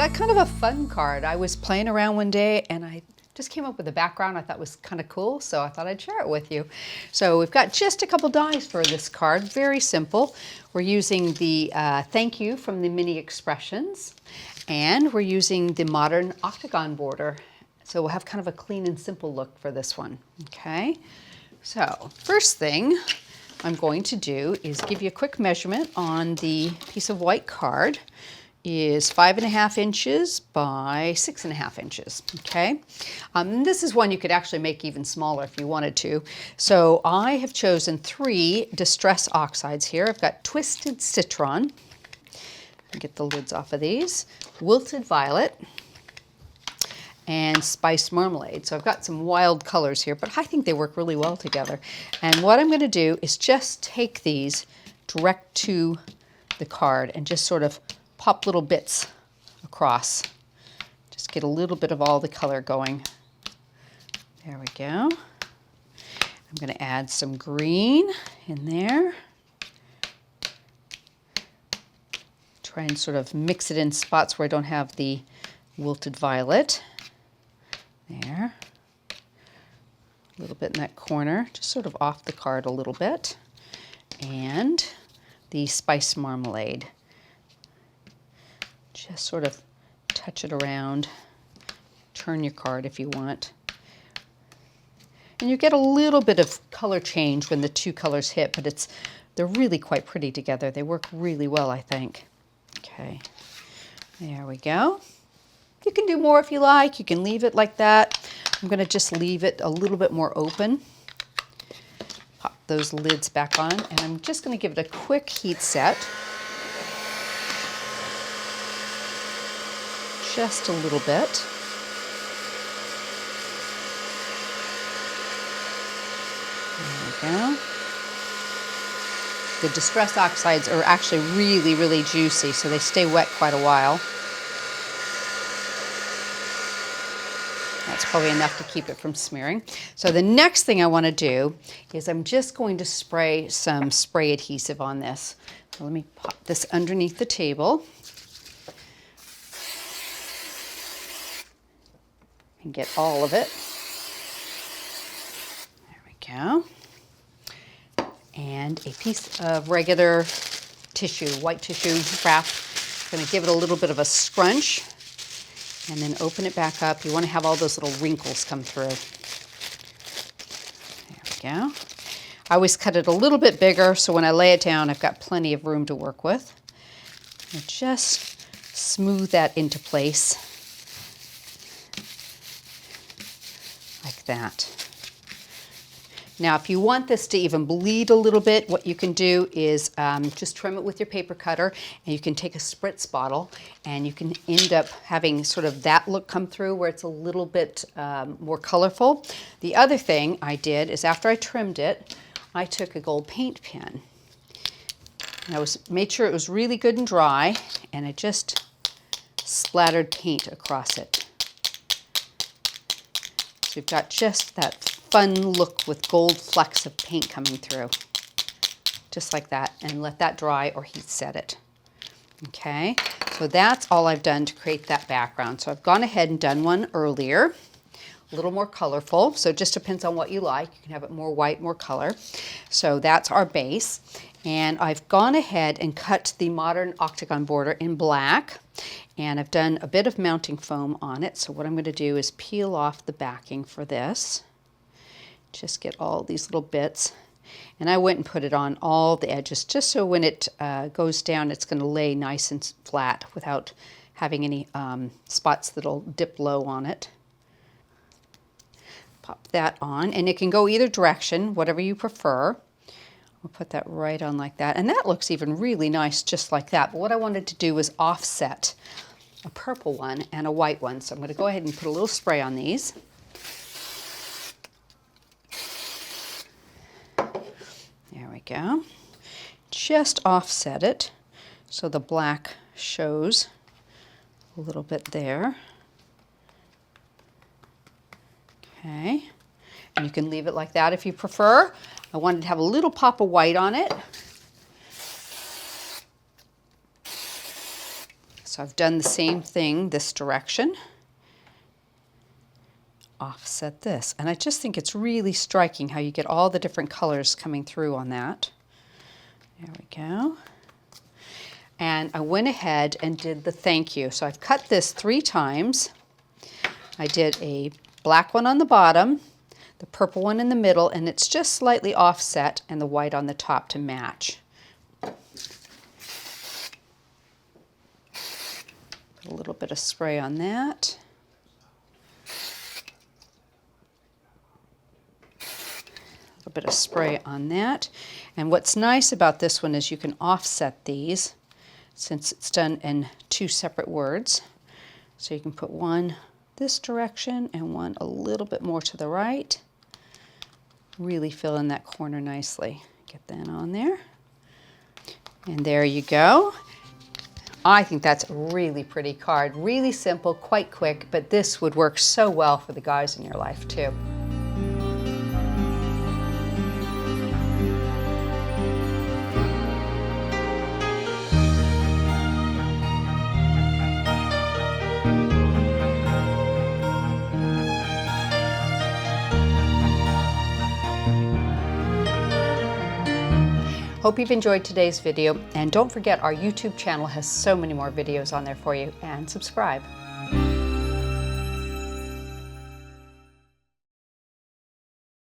got kind of a fun card. I was playing around one day and I just came up with a background I thought was kind of cool, so I thought I'd share it with you. So we've got just a couple dies for this card, very simple. We're using the thank you from the Mini Expressions, and we're using the modern Octagon border. So we'll have kind of a clean and simple look for this one, okay? So first thing I'm going to do is give you a quick measurement on the piece of white card. Is 5.5 inches by 6.5 inches, okay? This is one you could actually make even smaller if you wanted to. So I have chosen 3 distress oxides here. I've got Twisted Citron. Get the lids off of these. Wilted Violet. And Spiced Marmalade. So I've got some wild colors here, but I think they work really well together. And what I'm going to do is just take these direct to the card and just sort of pop little bits across. Just get a little bit of all the color going. There we go. I'm going to add some green in there. Try and sort of mix it in spots where I don't have the wilted violet. There. A little bit in that corner, just sort of off the card a little bit. And the spiced marmalade. Just sort of touch it around, turn your card if you want. And you get a little bit of color change when the 2 colors hit, but they're really quite pretty together. They work really well, I think. Okay, there we go. You can do more if you like. You can leave it like that. I'm going to just leave it a little bit more open. Pop those lids back on, and I'm just going to give it a quick heat set. Just a little bit. There we go. The distress oxides are actually really, really juicy, so they stay wet quite a while. That's probably enough to keep it from smearing. So the next thing I want to do is I'm just going to spray some spray adhesive on this. So let me pop this underneath the table. And get all of it. There we go. And a piece of regular tissue, white tissue wrap. I'm going to give it a little bit of a scrunch and then open it back up. You want to have all those little wrinkles come through. There we go. I always cut it a little bit bigger so when I lay it down I've got plenty of room to work with. And just smooth that into place. Like that. Now if you want this to even bleed a little bit, what you can do is just trim it with your paper cutter, and you can take a spritz bottle and you can end up having sort of that look come through where it's a little bit more colorful. The other thing I did is after I trimmed it, I took a gold paint pen. And I made sure it was really good and dry, and I just splattered paint across it. So you've got just that fun look with gold flecks of paint coming through. Just like that, and let that dry or heat set it. Okay, so that's all I've done to create that background. So I've gone ahead and done one earlier, a little more colorful, so it just depends on what you like. You can have it more white, more color. So that's our base. And I've gone ahead and cut the modern Octagon border in black, and I've done a bit of mounting foam on it. So what I'm going to do is peel off the backing for this. Just get all these little bits. And I went and put it on all the edges just so when it goes down it's going to lay nice and flat without having any spots that'll dip low on it. Pop that on, and it can go either direction, whatever you prefer. We'll put that right on like that, and that looks even really nice just like that. But what I wanted to do was offset a purple one and a white one. So I'm going to go ahead and put a little spray on these. There we go. Just offset it so the black shows a little bit there. Okay, and you can leave it like that if you prefer. I wanted to have a little pop of white on it. So I've done the same thing this direction. Offset this. And I just think it's really striking how you get all the different colors coming through on that. There we go. And I went ahead and did the thank you. So I've cut this 3 times. I did a black one on the bottom, the purple one in the middle, and it's just slightly offset, and the white on the top to match. Put a little bit of spray on that. A bit of spray on that. And what's nice about this one is you can offset these since it's done in 2 separate words. So you can put one this direction and one a little bit more to the right. Really fill in that corner nicely. Get that on there. And there you go. I think that's a really pretty card. Really simple, quite quick, but this would work so well for the guys in your life too. Hope you've enjoyed today's video, and don't forget our YouTube channel has so many more videos on there for you, and subscribe.